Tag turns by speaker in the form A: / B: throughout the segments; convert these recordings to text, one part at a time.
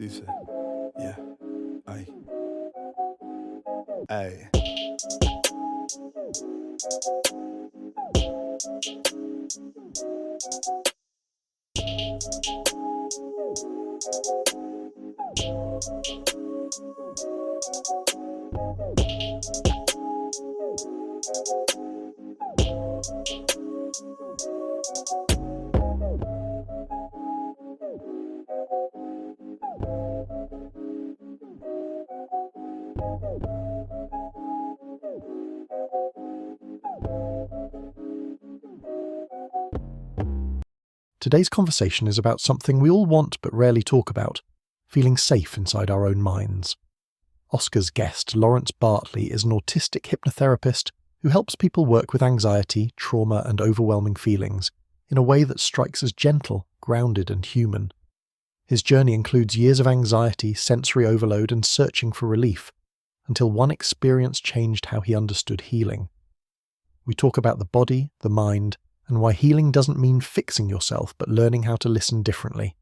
A: Dice, yeah, ay, ay.
B: Today's conversation is about something we all want but rarely talk about, feeling safe inside our own minds. Oscar's guest, Lawrence Bartley, is an autistic hypnotherapist who helps people work with anxiety, trauma, and overwhelming feelings in a way that strikes as gentle, grounded, and human. His journey includes years of anxiety, sensory overload, and searching for relief, until one experience changed how he understood healing. We talk about the body, the mind, and why healing doesn't mean fixing yourself, but learning how to listen differently.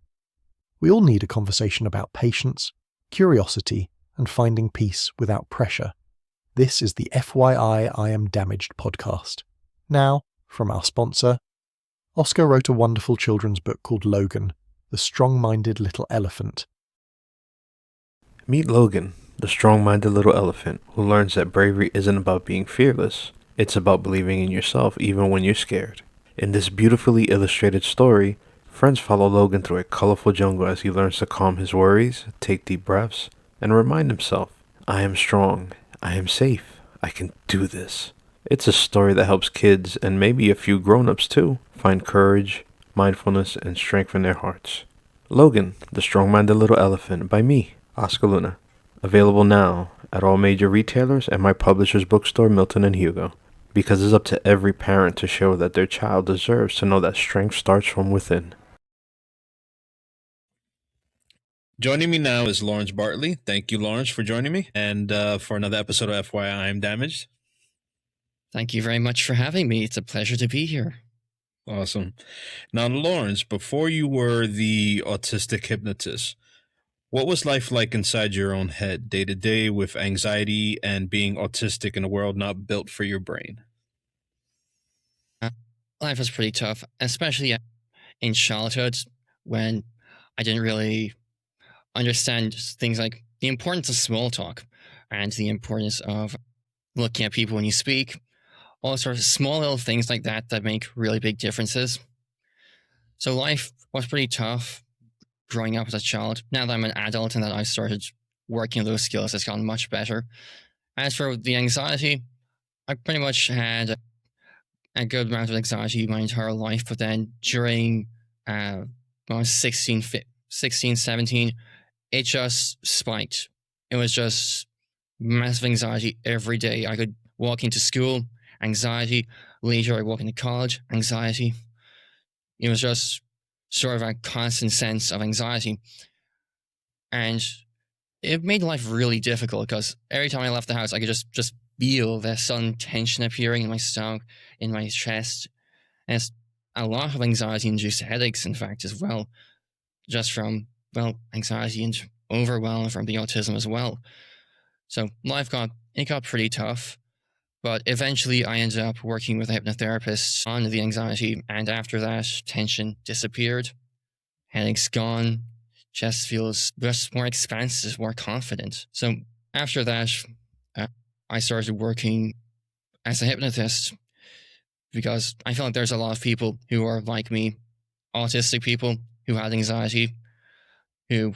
B: We all need a conversation about patience, curiosity, and finding peace without pressure. This is the FYI I Am Damaged podcast. Now, from our sponsor, Oscar wrote a wonderful children's book called Logan, the strong-minded little elephant.
C: Meet Logan, the strong-minded little elephant who learns that bravery isn't about being fearless. It's about believing in yourself even when you're scared. In this beautifully illustrated story, friends follow Logan through a colorful jungle as he learns to calm his worries, take deep breaths, and remind himself, I am strong, I am safe, I can do this. It's a story that helps kids, and maybe a few grown-ups too, find courage, mindfulness, and strength in their hearts. Logan, the strong-minded little elephant, by me, Oscar Luna. Available now at all major retailers and my publisher's bookstore, Milton and Hugo. Because it's up to every parent to show that their child deserves to know that strength starts from within.
D: Joining me now is Lawrence Bartley. Thank you, Lawrence, for joining me and for another episode of FYI I Am Damaged.
E: Thank you very much for having me. It's a pleasure to be here.
D: Awesome. Now, Lawrence, before you were the autistic hypnotist, what was life like inside your own head, day to day, with anxiety and being autistic in a world not built for your brain?
E: Life was pretty tough, especially in childhood when I didn't really understand things like the importance of small talk and the importance of looking at people when you speak, all sorts of small little things like that make really big differences. So life was pretty tough growing up as a child. Now that I'm an adult and that I started working on those skills, it's gotten much better. As for the anxiety, I pretty much had a good amount of anxiety my entire life, but then during when I was 16, 17, it just spiked. It was just massive anxiety every day. I could walk into school, anxiety. Later, I walk into college, anxiety. It was just sort of a constant sense of anxiety. And it made life really difficult because every time I left the house, I could just feel the sudden tension appearing in my stomach, in my chest. And it's a lot of anxiety-induced headaches, in fact, as well, just from, anxiety and overwhelm from the autism as well. So life got pretty tough. But eventually I ended up working with a hypnotherapist on the anxiety, and after that, tension disappeared, headaches gone, chest feels just more expansive, more confident. So after that, I started working as a hypnotist because I feel like there's a lot of people who are like me, autistic people who had anxiety, who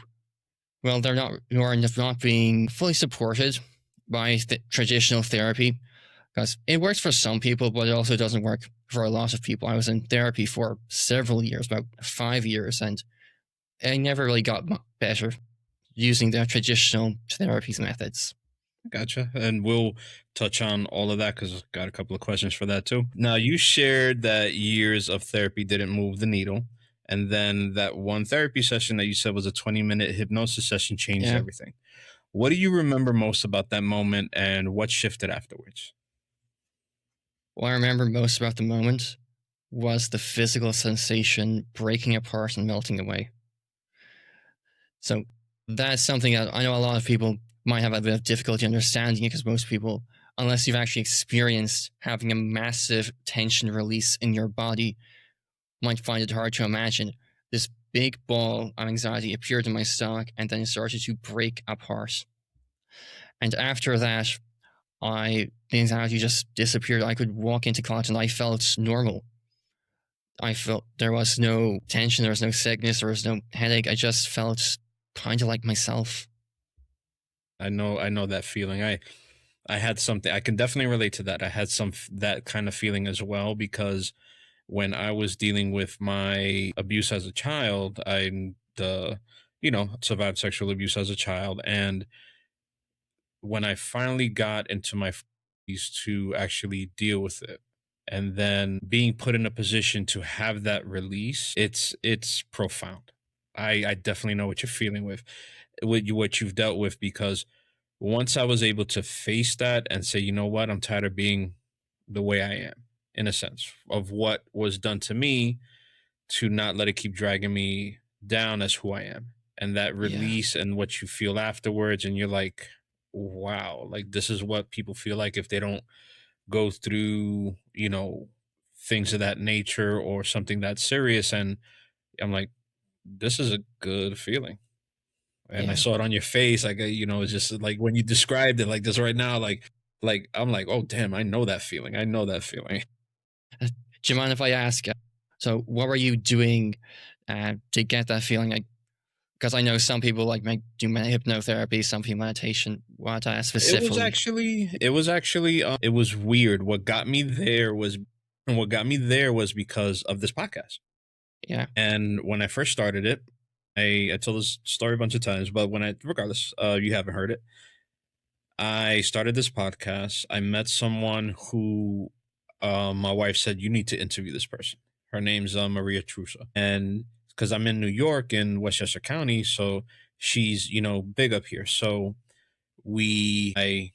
E: are not being fully supported by traditional therapy. Because it works for some people, but it also doesn't work for a lot of people. I was in therapy for several years, about 5 years, and I never really got better using the traditional therapy methods.
D: Gotcha. And we'll touch on all of that because I've got a couple of questions for that too. Now, you shared that years of therapy didn't move the needle. And then that one therapy session that you said was a 20-minute hypnosis session changed everything. What do you remember most about that moment and what shifted afterwards?
E: What I remember most about the moment was the physical sensation breaking apart and melting away. So That's something that I know a lot of people might have a bit of difficulty understanding, because most people, unless you've actually experienced having a massive tension release in your body, might find it hard to imagine. This big ball of anxiety appeared in my stomach and then it started to break apart. And after that, the anxiety just disappeared. I could walk into class and I felt normal. I felt there was no tension, there was no sickness, there was no headache. I just felt kind of like myself.
D: I know that feeling. I had something, I can definitely relate to that. I had that kind of feeling as well, because when I was dealing with my abuse as a child, survived sexual abuse as a child. And when I finally got into my 40s to actually deal with it, and then being put in a position to have that release, it's profound. I definitely know what you're feeling with, what you've dealt with, because once I was able to face that and say, you know what, I'm tired of being the way I am, in a sense, of what was done to me, to not let it keep dragging me down as who I am. And that
E: Yeah.
D: release and what you feel afterwards, and you're like, wow, like this is what people feel like if they don't go through, things of that nature or something that serious. And I'm like, this is a good feeling. And I
E: Yeah.
D: saw it on your face, like, it's just like when you described it like this right now, like I'm like, oh damn, I know that feeling. I know that feeling.
E: Do you mind if I ask? So, what were you doing to get that feeling? Like, because I know some people like do hypnotherapy, some people meditation. What I ask specifically?
D: It was weird. What got me there was because of this podcast.
E: Yeah.
D: And when I first started it, I told this story a bunch of times, but regardless, you haven't heard it. I started this podcast. I met someone who, my wife said, you need to interview this person. Her name's Maria Trusa. And because I'm in New York in Westchester County, so she's, big up here. So I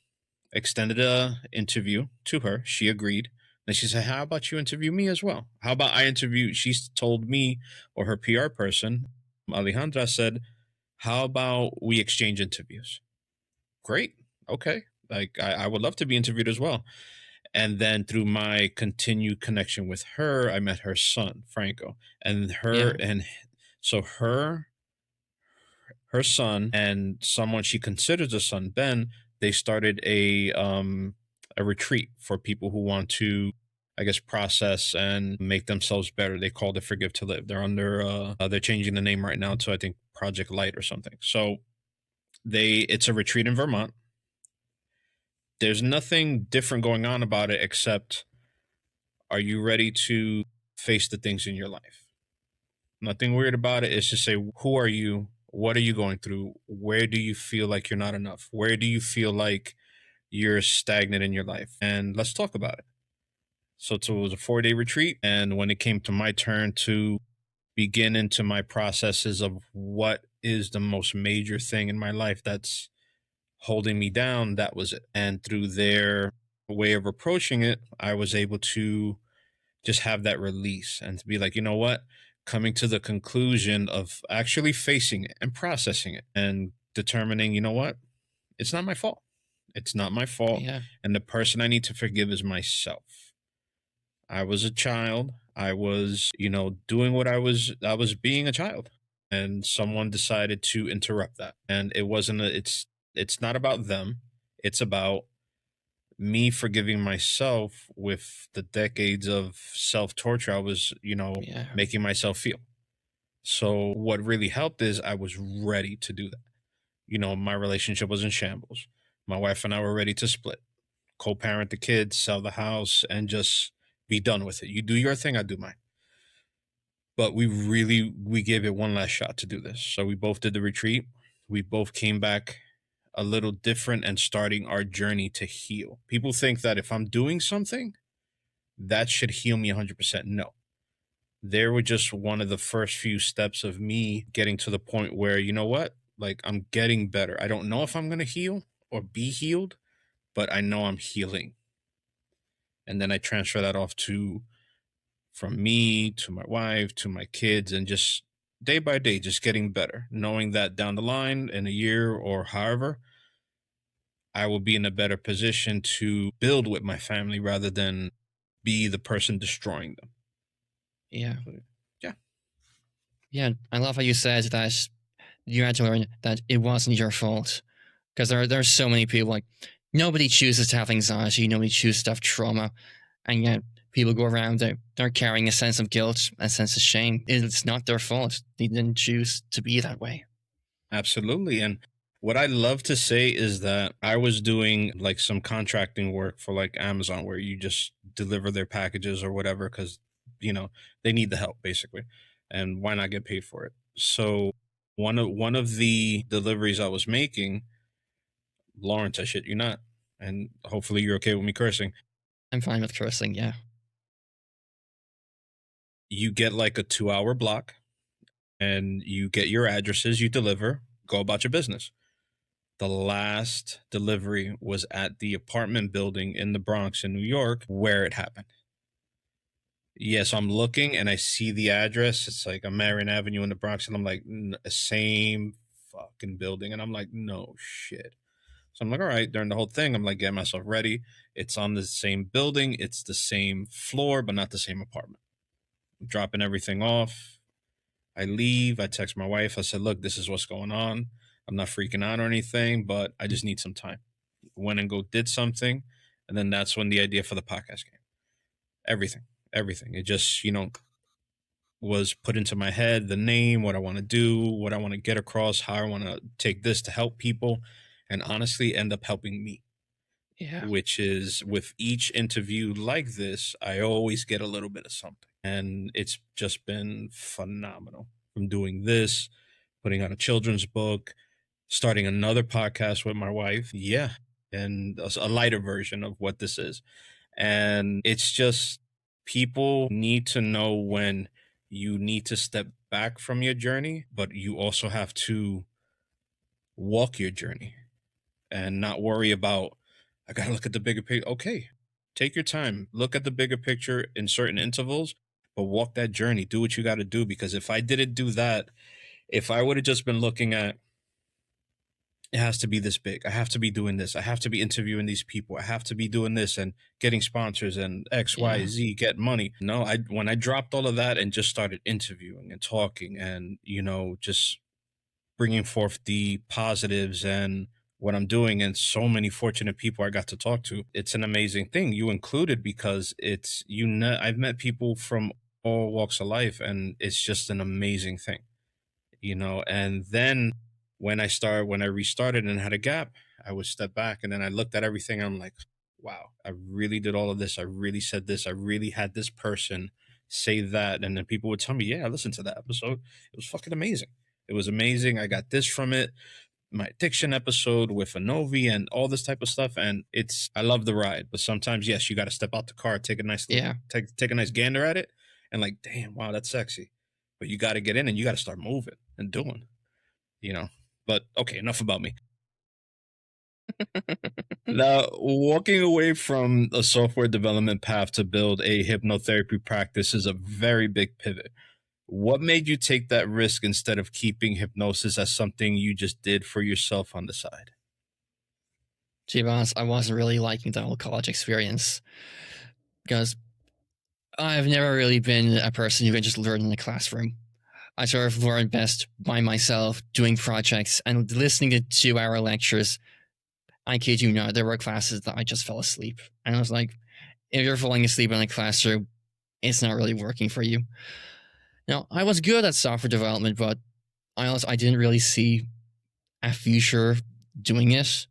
D: extended a interview to her. She agreed. And she said, how about you interview me as well? How about I interview? She's told me, or her PR person, Alejandra, said, how about we exchange interviews? Great. Okay. Like I would love to be interviewed as well. And then through my continued connection with her, I met her son, Franco. And
E: Yeah.
D: so her son and someone she considers a son, Ben, they started a retreat for people who want to, I guess, process and make themselves better. They called it Forgive to Live. They're changing the name right now to, I think, Project Light or something. So it's a retreat in Vermont. There's nothing different going on about it, except, are you ready to face the things in your life? Nothing weird about it. It's just say, who are you? What are you going through? Where do you feel like you're not enough? Where do you feel like you're stagnant in your life? And let's talk about it. So it was a 4-day retreat. And when it came to my turn to begin into my processes of what is the most major thing in my life that's holding me down, that was it. And through their way of approaching it, I was able to just have that release and to be like, you know what? Coming to the conclusion of actually facing it and processing it and determining, you know what? It's not my fault. It's not my fault.
E: Yeah.
D: And the person I need to forgive is myself. I was a child. I was, doing what I was being a child. And someone decided to interrupt that. And it's not about them. It's about me forgiving myself with the decades of self torture I was,
E: Yeah.
D: making myself feel. So what really helped is I was ready to do that. My relationship was in shambles. My wife and I were ready to split, co-parent the kids, sell the house, and just be done with it. You do your thing, I do mine. But we gave it one last shot to do this. So we both did the retreat. We both came back a little different and starting our journey to heal. People think that if I'm doing something, that should heal me 100%. No. They were just one of the first few steps of me getting to the point where, you know what? Like, I'm getting better. I don't know if I'm going to heal or be healed, but I know I'm healing. And then I transfer that off from me to my wife to my kids, and just day by day, just getting better, knowing that down the line in a year or however, I will be in a better position to build with my family rather than be the person destroying them.
E: Yeah.
D: Yeah.
E: Yeah. I love how you said that you had to learn that it wasn't your fault. Because there are so many people, like, nobody chooses to have anxiety, nobody chooses to have trauma. And yet people go around, they're carrying a sense of guilt, a sense of shame. It's not their fault. They didn't choose to be that way.
D: Absolutely. And what I love to say is that I was doing like some contracting work for like Amazon where you just deliver their packages or whatever because, they need the help basically. And why not get paid for it? So one of the deliveries I was making, Lawrence, I shit you not, and hopefully you're okay with me cursing.
E: I'm fine with cursing, yeah.
D: You get like a 2-hour block and you get your addresses, you deliver, go about your business. The last delivery was at the apartment building in the Bronx in New York where it happened. Yes, I'm looking and I see the address. It's like a Marion Avenue in the Bronx, and I'm like, same fucking building. And I'm like, no shit. So I'm like, all right, during the whole thing, I'm like getting myself ready. It's on the same building, it's the same floor, but not the same apartment. I'm dropping everything off. I leave. I text my wife. I said, look, this is what's going on. I'm not freaking out or anything, but I just need some time. Went and did something. And then that's when the idea for the podcast came. Everything. It just, was put into my head, the name, what I want to do, what I want to get across, how I want to take this to help people, and honestly end up helping me.
E: Yeah.
D: Which is with each interview like this, I always get a little bit of something. And it's just been phenomenal. From doing this, putting out a children's book, starting another podcast with my wife. Yeah. And a lighter version of what this is. And it's just people need to know when you need to step back from your journey, but you also have to walk your journey and not worry about, I got to look at the bigger picture. Okay. Take your time, look at the bigger picture in certain intervals, but walk that journey, do what you got to do. Because if I didn't do that, if I would have just been looking at, it has to be this big, I have to be doing this, I have to be interviewing these people, I have to be doing this and getting sponsors and X, Y, Z, get money. No, when I dropped all of that and just started interviewing and talking and, just bringing forth the positives and what I'm doing and so many fortunate people I got to talk to, it's an amazing thing, you included, because it's, I've met people from all walks of life and it's just an amazing thing. And then when I restarted and had a gap, I would step back and then I looked at everything. I'm like, wow, I really did all of this. I really said this. I really had this person say that. And then people would tell me, yeah, I listened to that episode. It was fucking amazing. It was amazing. I got this from it. My addiction episode with Anovi and all this type of stuff. And I love the ride, but sometimes, yes, you got to step out the car, take a nice, take a nice gander at it. And like, damn, wow, that's sexy. But you got to get in and you got to start moving and doing, but okay, enough about me. Now, walking away from a software development path to build a hypnotherapy practice is a very big pivot. What made you take that risk instead of keeping hypnosis as something you just did for yourself on the side?
E: To be honest, I wasn't really liking the whole college experience because I've never really been a person who can just learn in a classroom. I sort of learned best by myself, doing projects and listening to 2-hour lectures. I kid you not, there were classes that I just fell asleep. And I was like, if you're falling asleep in a classroom, it's not really working for you. Now, I was good at software development, but I didn't really see a future doing it.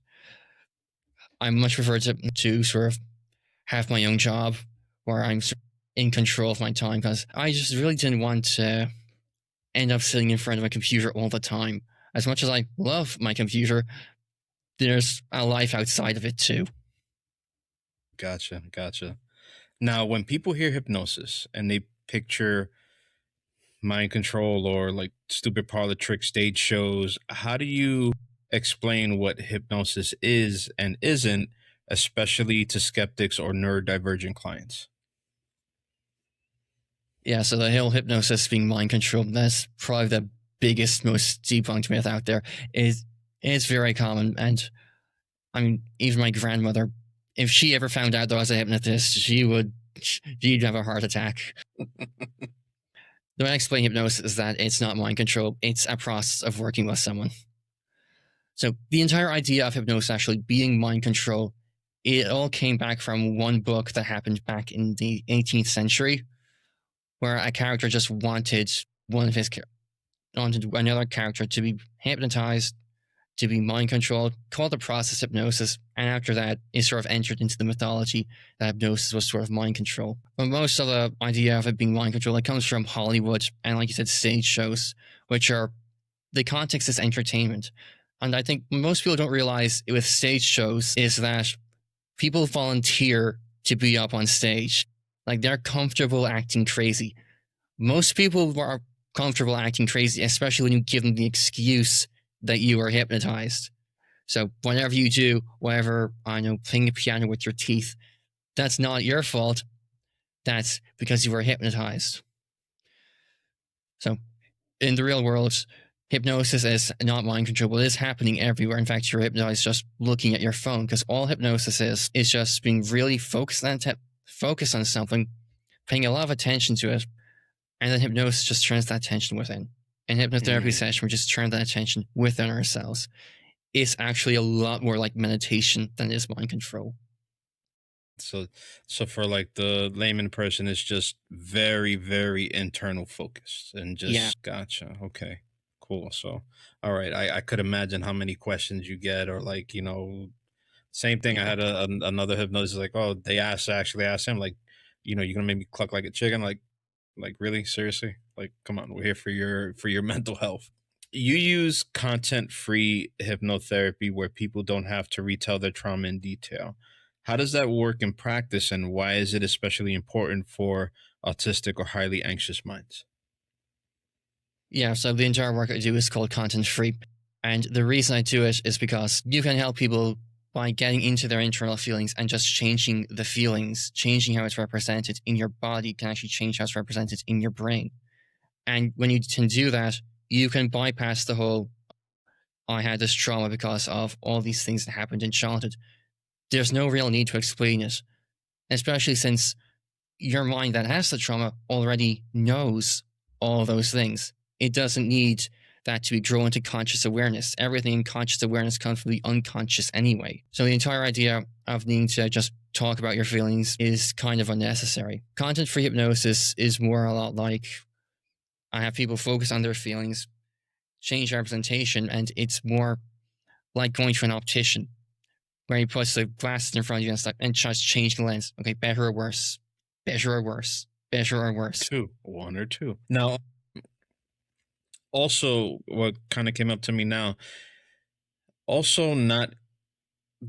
E: I much prefer to sort of have my own job where I'm in control of my time, because I just really didn't want to end up sitting in front of a computer all the time. As much as I love my computer, there's a life outside of it too.
D: Gotcha. Now, when people hear hypnosis and they picture mind control or like stupid parlor trick stage shows, how do you explain what hypnosis is and isn't, especially to skeptics or neurodivergent clients?
E: Yeah, so the whole hypnosis being mind control, that's probably the biggest, most debunked myth out there. It's very common. And I mean, even my grandmother, if she ever found out that I was a hypnotist, she'd have a heart attack. The way I explain hypnosis is that it's not mind control, it's a process of working with someone. So the entire idea of hypnosis actually being mind control, it all came back from one book that happened back in the 18th century, where a character just wanted another character to be hypnotized, to be mind controlled, called the process hypnosis, and after that, it sort of entered into the mythology that hypnosis was sort of mind control. But most of the idea of it being mind control, it comes from Hollywood and, like you said, stage shows, which are, the context is entertainment. And I think most people don't realize with stage shows is that people volunteer to be up on stage. Like, they're comfortable acting crazy. Most people are comfortable acting crazy, especially when you give them the excuse that you are hypnotized. So whenever you do, whatever, I know, playing the piano with your teeth, that's not your fault. That's because you were hypnotized. So in the real world, hypnosis is not mind control. It is happening everywhere. In fact, you're hypnotized just looking at your phone, because all hypnosis is just being really focused on something, paying a lot of attention to it, and then hypnosis just turns that attention within. In hypnotherapy session, we just turn that attention within ourselves. It's actually a lot more like meditation than it is mind control.
D: So for like the layman person, it's just very, very internal focused and just
E: Yeah.
D: Gotcha. Okay, cool. So, all right, I could imagine how many questions you get, or like, same thing. I had another hypnotist like, oh, they actually asked him like, you're gonna make me cluck like a chicken, like really seriously, like come on, we're here for your mental health. You use content-free hypnotherapy where people don't have to retell their trauma in detail. How does that work in practice, and why is it especially important for autistic or highly anxious minds?
E: Yeah, so the entire work I do is called content free. And the reason I do it is because you can help people by getting into their internal feelings and just changing the feelings, changing how it's represented in your body can actually change how it's represented in your brain. And when you can do that, you can bypass the whole, I had this trauma because of all these things that happened in childhood. There's no real need to explain it, especially since your mind that has the trauma already knows all those things. It doesn't need that to be grown into conscious awareness. Everything in conscious awareness comes from the unconscious anyway. So the entire idea of needing to just talk about your feelings is kind of unnecessary. Content-free hypnosis is more a lot like, I have people focus on their feelings, change representation, and it's more like going to an optician, where he puts the glasses in front of you and stuff and just change the lens. Okay, better or worse, better or worse, better or worse.
D: One or two. Now, also, what kind of came up to me now, also not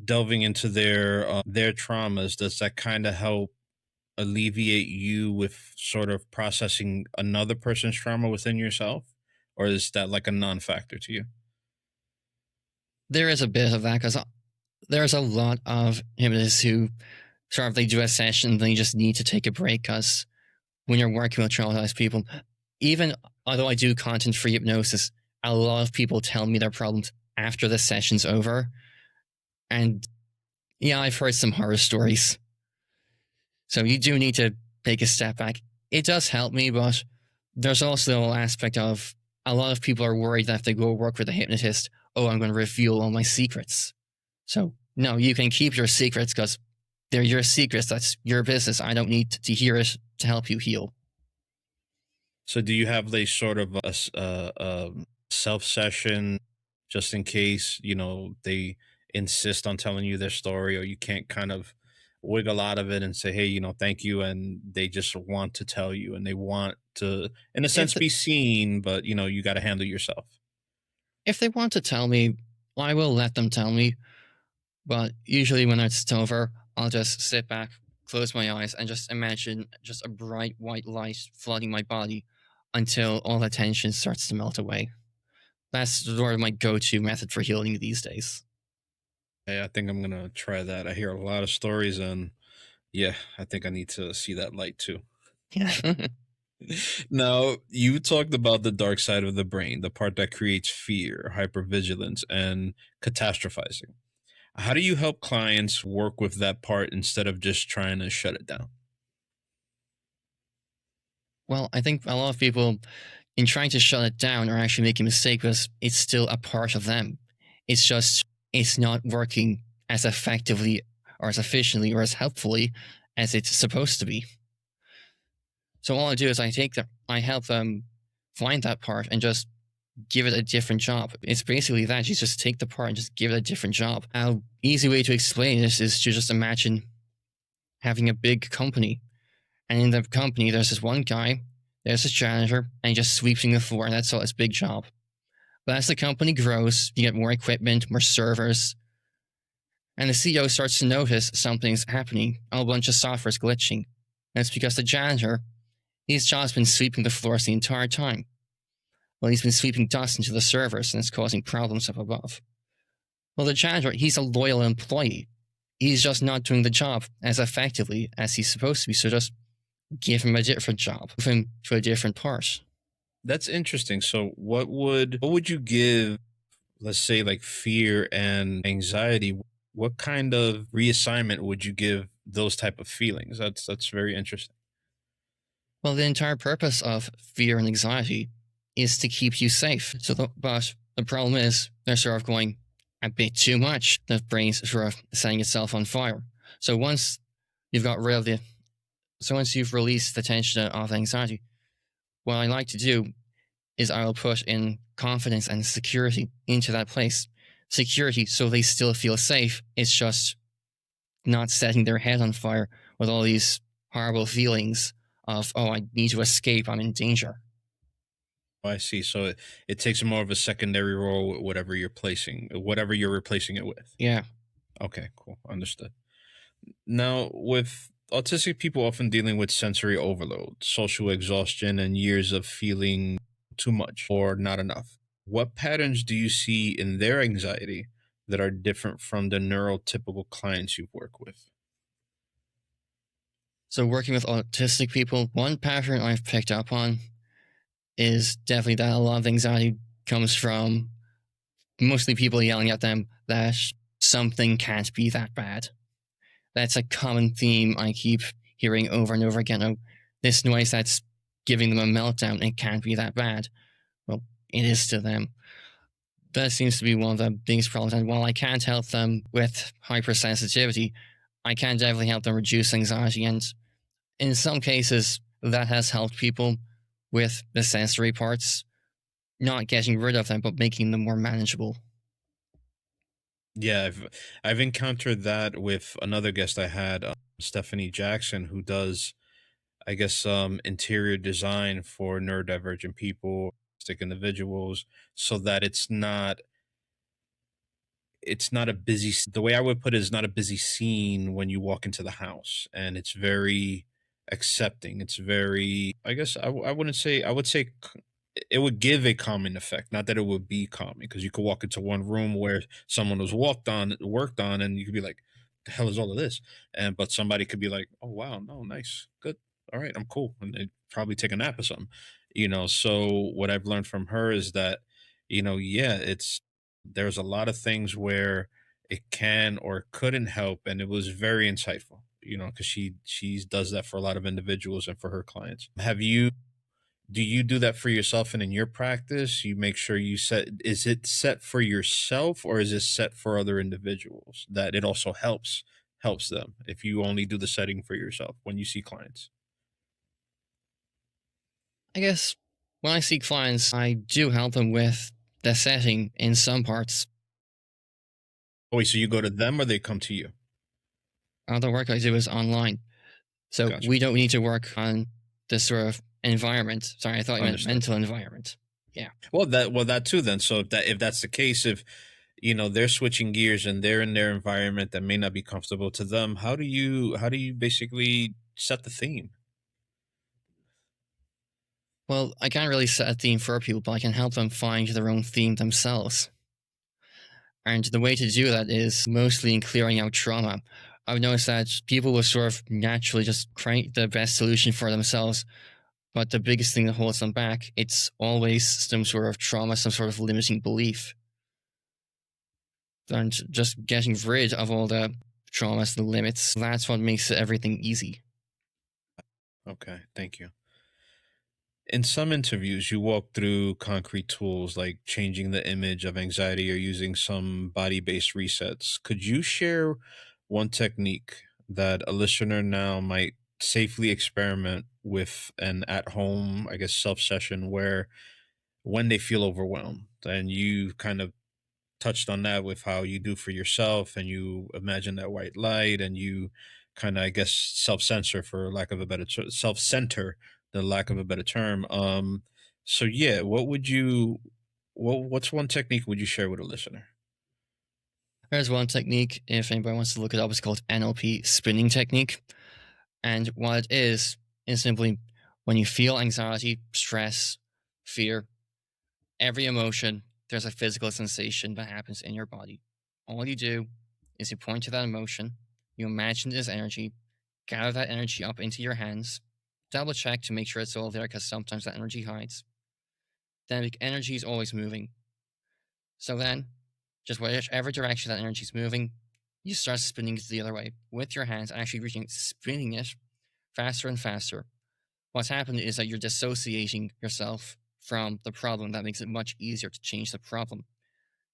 D: delving into their traumas, does that kind of help alleviate you with sort of processing another person's trauma within yourself, or is that like a non-factor to you?
E: There is a bit of that, because there's a lot of hypnotists who sort of, they do a session, they just need to take a break, because when you're working with traumatized people, even although I do content-free hypnosis, a lot of people tell me their problems after the session's over. And yeah, I've heard some horror stories. So you do need to take a step back. It does help me, but there's also the whole aspect of, a lot of people are worried that if they go work with a hypnotist, oh, I'm going to reveal all my secrets. So no, you can keep your secrets, because they're your secrets. That's your business. I don't need to hear it to help you heal.
D: So do you have like sort of a self session just in case, they insist on telling you their story, or you can't kind of wiggle out of it and say, hey, thank you, and they just want to tell you and they want to, in a sense, be seen, but you got to handle yourself?
E: If they want to tell me, I will let them tell me. But usually when it's over, I'll just sit back, close my eyes, and just imagine just a bright white light flooding my body until all the tension starts to melt away. That's sort of my go-to method for healing these days.
D: Hey, I think I'm gonna try that. I hear a lot of stories, and yeah, I think I need to see that light too.
E: Yeah.
D: Now, you talked about the dark side of the brain, the part that creates fear, hypervigilance, and catastrophizing. How do you help clients work with that part instead of just trying to shut it down?
E: Well, I think a lot of people, in trying to shut it down, are actually making a mistake because it's still a part of them. It's just, it's not working as effectively or as efficiently or as helpfully as it's supposed to be. So all I do is I help them find that part and just give it a different job. It's basically that. You just take the part and just give it a different job. An easy way to explain this is to just imagine having a big company. And in the company, there's this one guy, there's this janitor, and he just sweeping the floor, and that's all his big job. But as the company grows, you get more equipment, more servers, and the CEO starts to notice something's happening. A bunch of software's glitching. And it's because the janitor, his job's been sweeping the floors the entire time. Well, he's been sweeping dust into the servers, and it's causing problems up above. Well, the janitor, he's a loyal employee. He's just not doing the job as effectively as he's supposed to be. So just give him a different job, move him to a different part.
D: That's interesting. So what would you give, let's say, like fear and anxiety? What kind of reassignment would you give those type of feelings? That's very interesting.
E: Well, the entire purpose of fear and anxiety is to keep you safe. But the problem is they're sort of going a bit too much. The brain's sort of setting itself on fire. So once you've got rid of once you've released the tension of anxiety, what I like to do is I will put in confidence and security into that place. Security, so they still feel safe. It's just not setting their head on fire with all these horrible feelings of, oh, I need to escape, I'm in danger.
D: Oh, I see. So it takes more of a secondary role with whatever you're replacing it with.
E: Yeah.
D: Okay, cool. Understood. Now, with autistic people often dealing with sensory overload, social exhaustion, and years of feeling too much or not enough, what patterns do you see in their anxiety that are different from the neurotypical clients you've worked with?
E: So working with autistic people, one pattern I've picked up on is definitely that a lot of anxiety comes from mostly people yelling at them that something can't be that bad. That's a common theme I keep hearing over and over again. Oh, this noise that's giving them a meltdown, it can't be that bad. Well, it is to them. That seems to be one of the biggest problems. And while I can't help them with hypersensitivity, I can definitely help them reduce anxiety. And in some cases, that has helped people with the sensory parts, not getting rid of them, but making them more manageable.
D: Yeah, I've encountered that with another guest I had, Stephanie Jackson, who does, I guess, interior design for neurodivergent people, autistic individuals, so that it's not a the way I would put it is not a busy scene when you walk into the house, and it's very accepting. It's very, I guess, I wouldn't say, I would say it would give a calming effect, not that it would be calming, because you could walk into one room where someone was worked on, and you could be like, the hell is all of this? And but somebody could be like, oh wow, no, nice, good, all right, I'm cool, and they probably take a nap or something. So what I've learned from her is that, yeah, there's a lot of things where it can or couldn't help, and it was very insightful, because she does that for a lot of individuals and for her clients. Do you do that for yourself, and in your practice you make sure is it set for yourself, or is it set for other individuals, that it also helps them if you only do the setting for yourself when you see clients?
E: I guess when I see clients, I do help them with the setting in some parts.
D: Oh, wait, so you go to them or they come to you?
E: All the work I do is online. So
D: Gotcha.
E: we don't need to work on this sort of environment. Sorry, I thought you meant
D: Understood.
E: mental environment. Yeah.
D: Well, that too then. So if that's the case, if they're switching gears and they're in their environment that may not be comfortable to them, how do you basically set the theme?
E: Well, I can't really set a theme for people, but I can help them find their own theme themselves. And the way to do that is mostly in clearing out trauma. I've noticed that people will sort of naturally just create the best solution for themselves But the biggest thing that holds them back, it's always some sort of trauma, some sort of limiting belief. And just getting rid of all the traumas, the limits, that's what makes everything easy.
D: Okay, thank you. In some interviews, you walk through concrete tools like changing the image of anxiety or using some body based resets. Could you share one technique that a listener now might safely experiment with an at home, I guess, self session where when they feel overwhelmed? And you kind of touched on that with how you do for yourself and you imagine that white light and you kind of, I guess, self-censor for lack of a better self-center, the lack of a better term. So yeah, what's one technique would you share with a listener?
E: There's one technique, if anybody wants to look it up, it's called NLP spinning technique. And what it is simply when you feel anxiety, stress, fear, every emotion, there's a physical sensation that happens in your body. All you do is you point to that emotion, you imagine it as energy, gather that energy up into your hands, double check to make sure it's all there because sometimes that energy hides. Then energy is always moving. So then, just whichever direction that energy is moving, you start spinning it the other way with your hands, actually spinning it faster and faster. What's happened is that you're dissociating yourself from the problem. That makes it much easier to change the problem.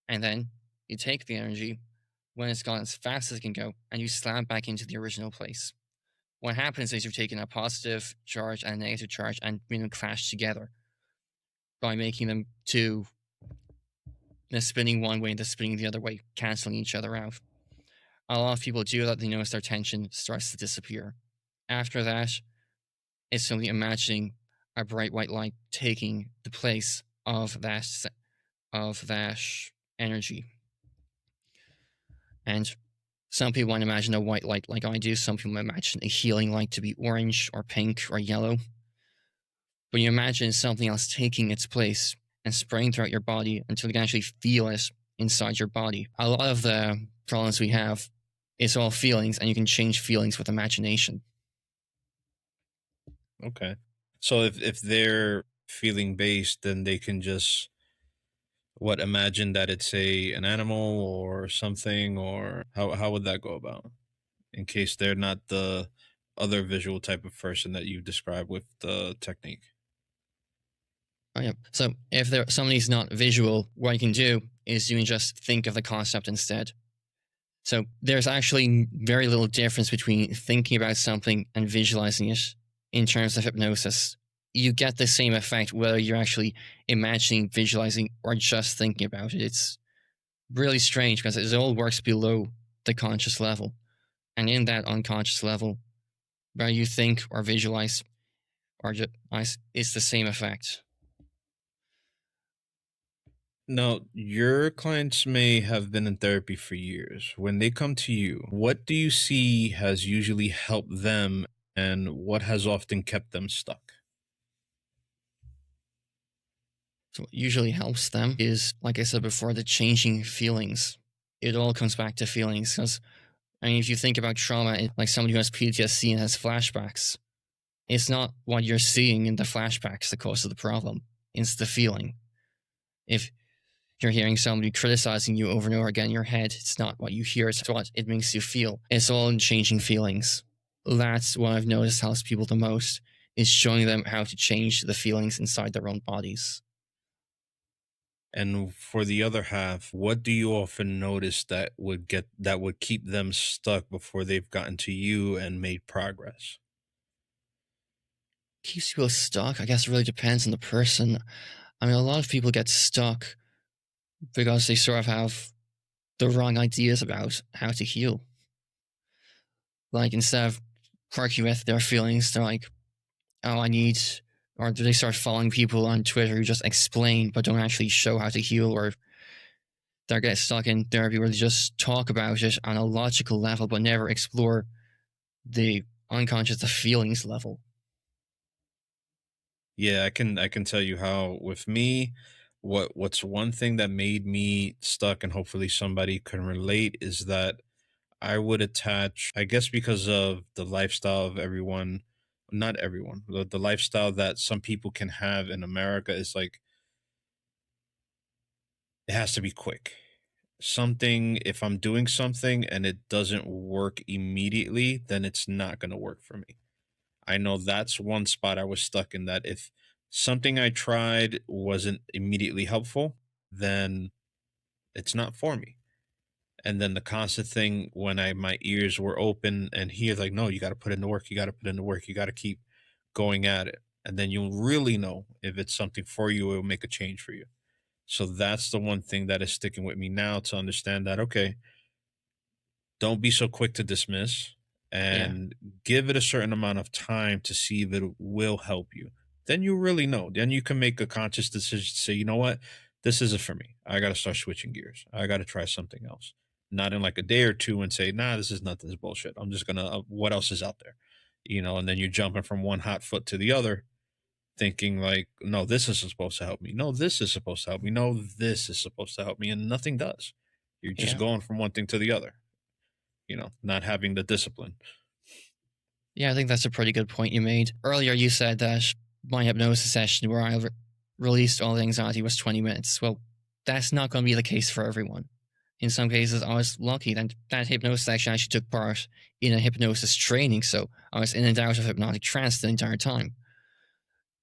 E: And then you take the energy when it's gone as fast as it can go and you slam back into the original place. What happens is you're taking a positive charge and a negative charge and bring them clash together by making them two, the spinning one way and the spinning the other way, canceling each other out. A lot of people do that, they notice their tension starts to disappear. After that, it's simply imagining a bright white light taking the place of that energy. And some people want to imagine a white light like I do. Some people imagine a healing light to be orange or pink or yellow. But you imagine something else taking its place and spreading throughout your body until you can actually feel it inside your body. A lot of the problems we have is all feelings, and you can change feelings with imagination.
D: Okay. So if they're feeling based, then they can just imagine that it's an animal or something, or how would that go about in case they're not the other visual type of person that you described with the technique?
E: Oh, yeah. So if somebody's not visual, what you can do is you can just think of the concept instead. So there's actually very little difference between thinking about something and visualizing it in terms of hypnosis. You get the same effect whether you're actually imagining, visualizing, or just thinking about it. It's really strange because it all works below the conscious level. And in that unconscious level, whether you think or visualize or just, it's the same effect.
D: Now, your clients may have been in therapy for years. When they come to you, what do you see has usually helped them and what has often kept them stuck?
E: So what usually helps them is, like I said before, the changing feelings. It all comes back to feelings. Because, I mean, if you think about trauma, like somebody who has PTSD and has flashbacks, it's not what you're seeing in the flashbacks that causes the problem. It's the feeling. If you're hearing somebody criticizing you over and over again in your head, it's not what you hear, it's what it makes you feel. It's all in changing feelings. That's what I've noticed helps people the most, is showing them how to change the feelings inside their own bodies.
D: And for the other half, what do you often notice that would keep them stuck before they've gotten to you and made progress?
E: Keeps people stuck, I guess it really depends on the person. I mean, a lot of people get stuck because they sort of have the wrong ideas about how to heal. Like, instead of working with their feelings, they're like, oh, or do they start following people on Twitter who just explain but don't actually show how to heal, or they get stuck in therapy where they just talk about it on a logical level but never explore the unconscious, the feelings level.
D: Yeah, I can tell you how with me, what's one thing that made me stuck and hopefully somebody can relate is that I would attach, I guess because of the lifestyle of everyone not everyone. The lifestyle that some people can have in America is like it has to be quick. Something, if I'm doing something and it doesn't work immediately, then it's not going to work for me. I know that's one spot I was stuck in, that if something I tried wasn't immediately helpful, then it's not for me. And then the constant thing when my ears were open and he's like, no, you got to put in the work, you got to put in the work, you got to keep going at it. And then you'll really know if it's something for you, it will make a change for you. So that's the one thing that is sticking with me now, to understand that, okay, don't be so quick to dismiss,
E: Yeah.
D: and give it a certain amount of time to see if it will help you. Then you really know. Then you can make a conscious decision to say, you know what, this isn't for me. I got to start switching gears. I got to try something else. Not in like a day or two and say, nah, this is nothing, this is bullshit. I'm just going to, what else is out there? And then you're jumping from one hot foot to the other, thinking like, no, this is supposed to help me. No, this is supposed to help me. No, this is supposed to help me. And nothing does. You're just
E: Yeah.
D: going from one thing to the other, not having the discipline.
E: Yeah, I think that's a pretty good point you made. Earlier, you said that my hypnosis session where I released all the anxiety was 20 minutes. Well, that's not going to be the case for everyone. In some cases, I was lucky that that hypnosis session actually took part in a hypnosis training, so I was in and out of hypnotic trance the entire time.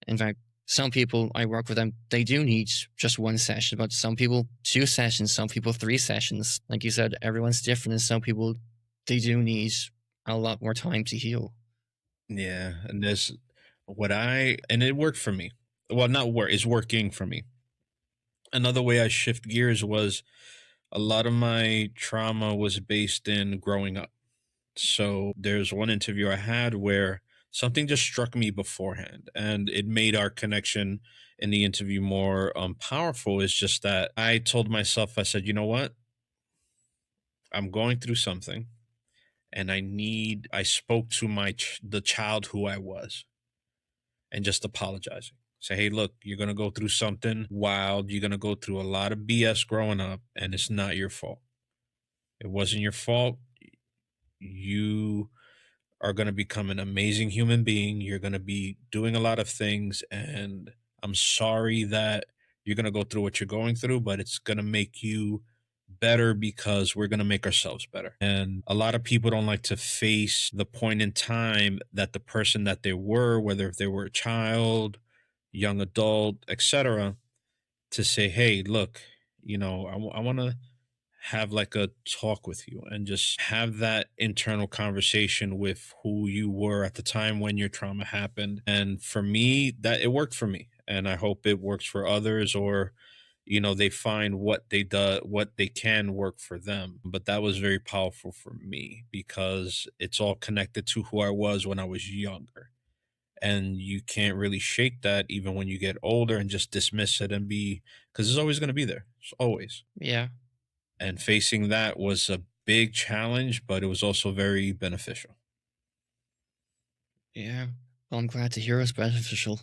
E: In fact, some people I work with them, they do need just one session, but some people 2 sessions, some people 3 sessions. Like you said, everyone's different, and some people, they do need a lot more time to heal.
D: Yeah, and and it worked for me. Well, not work, it's working for me. Another way I shift gears was, a lot of my trauma was based in growing up. So there's one interview I had where something just struck me beforehand, and it made our connection in the interview more powerful. It's just that I told myself, I said, you know what? I'm going through something, and I spoke to the child who I was, and just apologizing. Say, hey, look, you're going to go through something wild. You're going to go through a lot of BS growing up, and it's not your fault. It wasn't your fault. You are going to become an amazing human being. You're going to be doing a lot of things. And I'm sorry that you're going to go through what you're going through, but it's going to make you better, because we're going to make ourselves better. And a lot of people don't like to face the point in time that the person that they were, whether if they were a child, young adult, etc., to say, hey, look, I want to have like a talk with you and just have that internal conversation with who you were at the time when your trauma happened. And for me, that it worked for me, and I hope it works for others, or they find what they can work for them. But that was very powerful for me, because it's all connected to who I was when I was younger, and you can't really shake that even when you get older and just dismiss it and be, because it's always going to be there. It's always.
E: Yeah.
D: And facing that was a big challenge, but it was also very beneficial.
E: Yeah. Well, I'm glad to hear it's beneficial.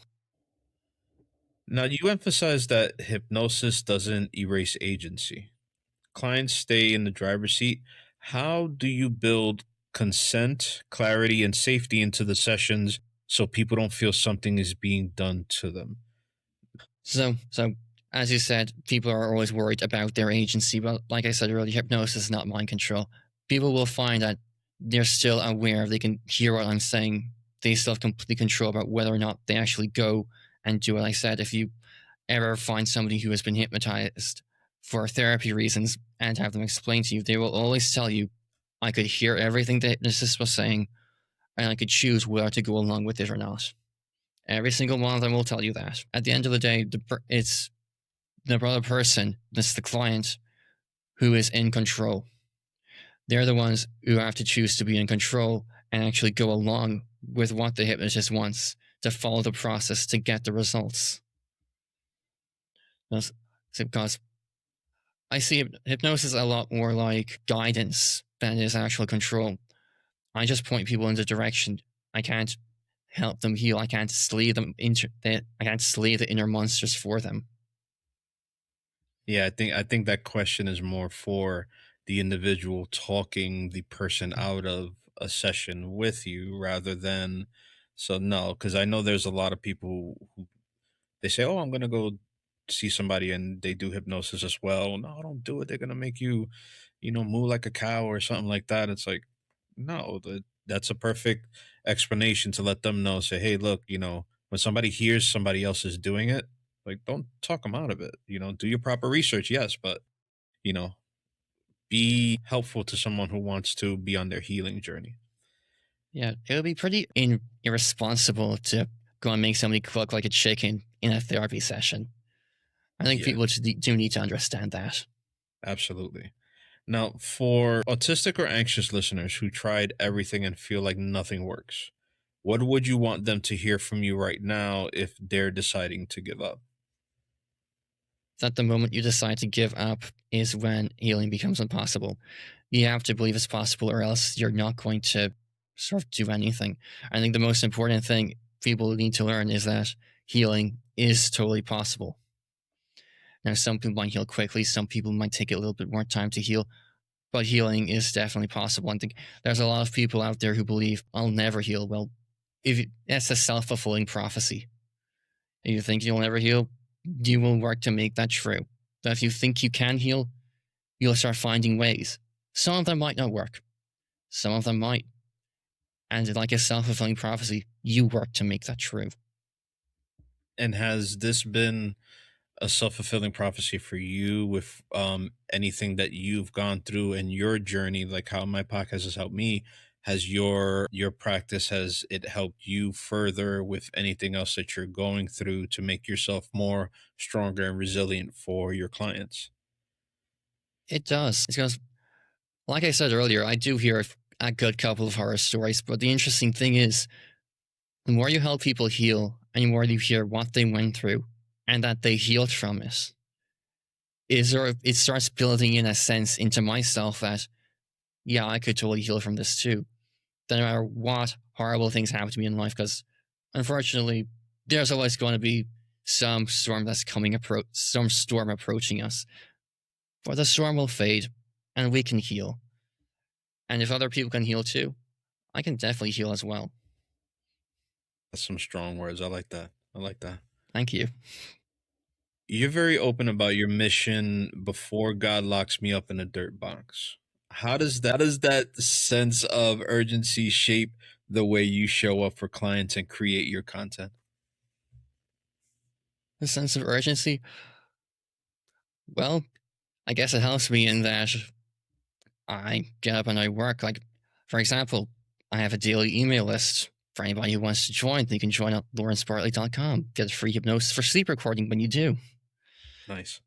D: Now, you emphasize that hypnosis doesn't erase agency. Clients stay in the driver's seat. How do you build consent, clarity, and safety into the sessions so people don't feel something is being done to them?
E: So as you said, people are always worried about their agency, but like I said earlier, hypnosis is not mind control. People will find that they're still aware, they can hear what I'm saying, they still have complete control about whether or not they actually go and do what I said. If you ever find somebody who has been hypnotized for therapy reasons and have them explain to you, they will always tell you, I could hear everything the hypnotist was saying, and I could choose whether to go along with it or not. Every single one of them will tell you that. At the end of the day, it's the other person, that's the client, who is in control. They're the ones who have to choose to be in control and actually go along with what the hypnotist wants, to follow the process to get the results. Because I see hypnosis a lot more like guidance than it is actual control. I just point people in the direction. I can't help them heal. I can't slay them I can't slay the inner monsters for them.
D: Yeah, I think that question is more for the individual talking the person out of a session with you, rather than So no, because I know there's a lot of people who they say, "Oh, I'm gonna go see somebody," and they do hypnosis as well. No, don't do it. They're gonna make you, moo like a cow or something like that. It's like, no, that's a perfect explanation to let them know. Say, hey, look, when somebody hears somebody else is doing it, like, don't talk them out of it. Do your proper research, yes, but you know, be helpful to someone who wants to be on their healing journey.
E: Yeah, it would be pretty irresponsible to go and make somebody cook like a chicken in a therapy session. I think
D: Yeah,
E: people do need to understand that.
D: absolutely. Now, for autistic or anxious listeners who tried everything and feel like nothing works, what would you want them to hear from you right now if they're deciding to give up?
E: That the moment you decide to give up is when healing becomes impossible. You have to believe it's possible, or else you're not going to sort of do anything. I think the most important thing people need to learn is that healing is totally possible. Now, some people might heal quickly, some people might take a little bit more time to heal, but healing is definitely possible. I think there's a lot of people out there who believe I'll never heal. Well, that's a self-fulfilling prophecy. If you think you'll never heal, you will work to make that true. But if you think you can heal, you'll start finding ways. Some of them might not work. Some of them might. And like a self-fulfilling prophecy, you work to make that true.
D: And has this been a self-fulfilling prophecy for you with anything that you've gone through in your journey, like how my podcast has helped me? Has your practice, has it helped you further with anything else that you're going through to make yourself more stronger and resilient for your clients?
E: It does. Because, like I said earlier, I do hear a good couple of horror stories, but the interesting thing is, the more you help people heal, and the more you hear what they went through, and that they healed from it starts building in a sense into myself that, yeah, I could totally heal from this too. No matter what horrible things happen to me in life, because unfortunately, there's always going to be some storm that's some storm approaching us. But the storm will fade, and we can heal. And if other people can heal too, I can definitely heal as well.
D: That's some strong words. I like that. I like that.
E: Thank you.
D: You're very open about your mission before God locks me up in a dirt box. How does that sense of urgency shape the way you show up for clients and create your content?
E: The sense of urgency, well, I guess it helps me in that I get up and I work. Like, for example, I have a daily email list. For anybody who wants to join, they can join at lawrencebartley.com. Get a free hypnosis for sleep recording when you do.
D: Nice.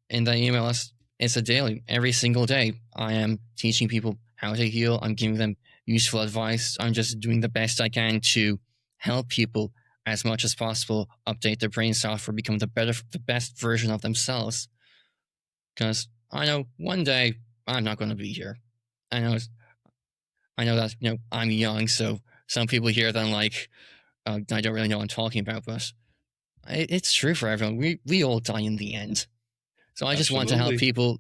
E: In the email list, it's a daily. Every single day, I am teaching people how to heal. I'm giving them useful advice. I'm just doing the best I can to help people as much as possible update their brain software, become the best version of themselves. Because I know one day I'm not going to be here. I know that I'm young, so some people here then like I don't really know what I'm talking about, but it's true for everyone. We all die in the end. So I just want to help
D: Absolutely.
E: people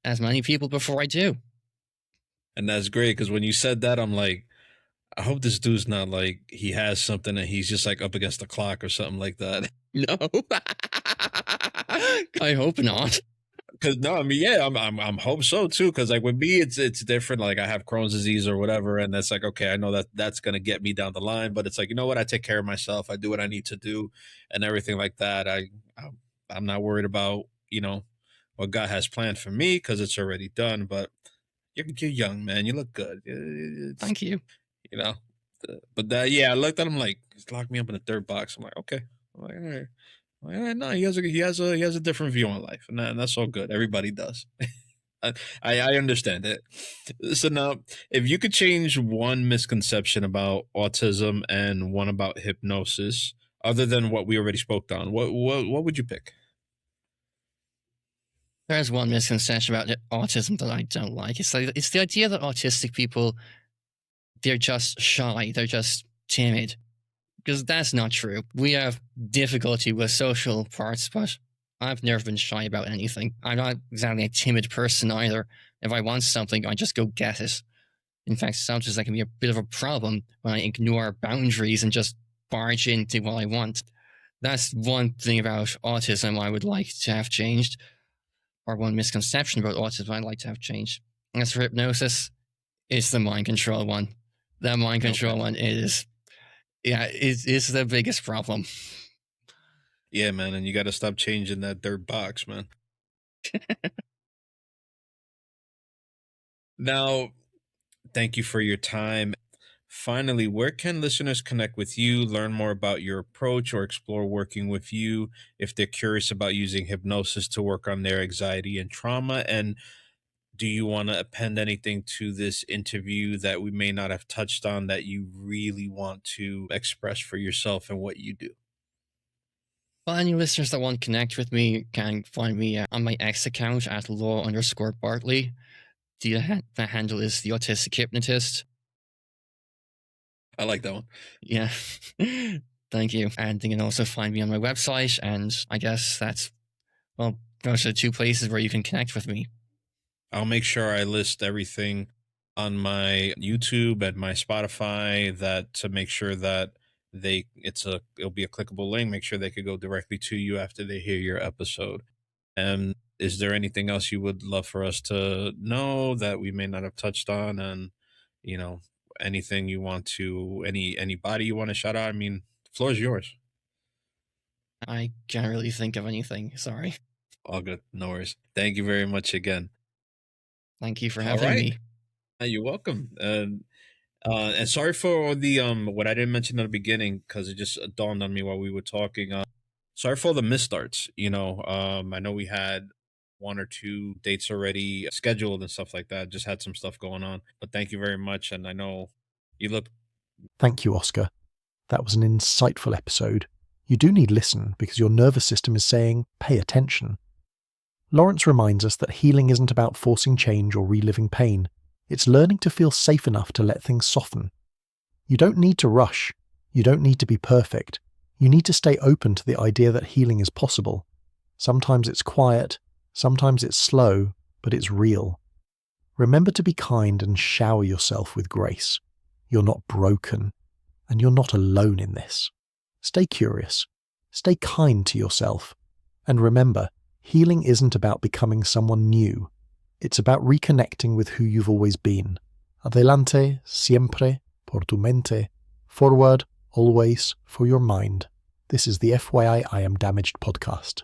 E: as many people before I do.
D: And that's great because when you said that, I'm like, I hope this dude's not like he has something and he's just like up against the clock or something like that.
E: No, I hope not.
D: Cause no, I mean, yeah, I'm hope so too. Cause like with me, it's different. Like I have Crohn's disease or whatever, and that's like, okay, I know that's gonna get me down the line, but it's like, you know what? I take care of myself. I do what I need to do, and everything like that. I'm not worried about what God has planned for me because it's already done. But you're young, man. You look good.
E: Thank you.
D: You know, but that yeah, I looked at him like he's locked me up in the third box. I'm like, okay, I'm like, all right. No, he has a different view on life, and that's all good. Everybody does. I understand it. So now, if you could change one misconception about autism and one about hypnosis, other than what we already spoke on, what would you pick?
E: There's one misconception about autism that I don't like. It's the idea that autistic people, they're just shy, they're just timid. Because that's not true. We have difficulty with social parts, but I've never been shy about anything. I'm not exactly a timid person either. If I want something, I just go get it. In fact, sometimes that can be a bit of a problem when I ignore boundaries and just barge into what I want. That's one thing about autism I would like to have changed, or one misconception about autism I'd like to have changed. As for hypnosis, it's the mind control one. The mind control one is, is the biggest problem.
D: Yeah, man, and you got to stop changing that dirt box, man. Now, thank you for your time. Finally, where can listeners connect with you, learn more about your approach, or explore working with you if they're curious about using hypnosis to work on their anxiety and trauma? And do you want to append anything to this interview that we may not have touched on that you really want to express for yourself and what you do?
E: Well, any listeners that want to connect with me can find me on my X account at Law_Bartley. The handle is the Autistic Hypnotist.
D: I like that one.
E: Yeah. Thank you. And you can also find me on my website. And I guess those are the two places where you can connect with me.
D: I'll make sure I list everything on my YouTube and my Spotify that to make sure that it'll be a clickable link. Make sure they could go directly to you after they hear your episode. And is there anything else you would love for us to know that we may not have touched on? And anything you want to anybody you want to shout out? I mean, the floor is yours.
E: I can't really think of anything. Sorry.
D: All good. No worries. Thank you very much again.
E: Thank you for
D: All
E: having
D: right.
E: me.
D: You're welcome. And sorry for the what I didn't mention in the beginning because it just dawned on me while we were talking. Sorry for the misstarts. I know we had 1 or 2 dates already scheduled and stuff like that. Just had some stuff going on. But thank you very much. And I know you look.
B: Thank you, Oscar. That was an insightful episode. You do need listen because your nervous system is saying, pay attention. Lawrence reminds us that healing isn't about forcing change or reliving pain. It's learning to feel safe enough to let things soften. You don't need to rush. You don't need to be perfect. You need to stay open to the idea that healing is possible. Sometimes it's quiet, sometimes it's slow, but it's real. Remember to be kind and shower yourself with grace. You're not broken, and you're not alone in this. Stay curious. Stay kind to yourself. And remember, healing isn't about becoming someone new. It's about reconnecting with who you've always been. Adelante, siempre, por tu mente. Forward, always, for your mind. This is the FYI I Am Damaged podcast.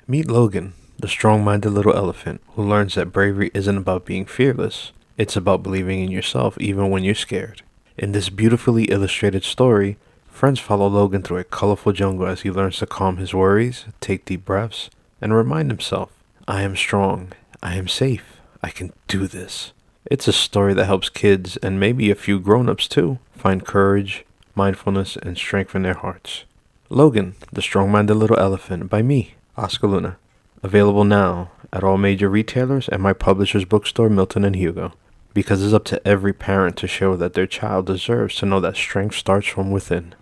C: Meet Logan, the strong-minded little elephant who learns that bravery isn't about being fearless. It's about believing in yourself even when you're scared. In this beautifully illustrated story, friends follow Logan through a colorful jungle as he learns to calm his worries, take deep breaths, and remind himself, I am strong, I am safe, I can do this. It's a story that helps kids, and maybe a few grown-ups too, find courage, mindfulness, and strength in their hearts. Logan, the strong-minded little elephant, by me, Oscar Luna. Available now at all major retailers and my publisher's bookstore, Milton & Hugo. Because it's up to every parent to show that their child deserves to know that strength starts from within.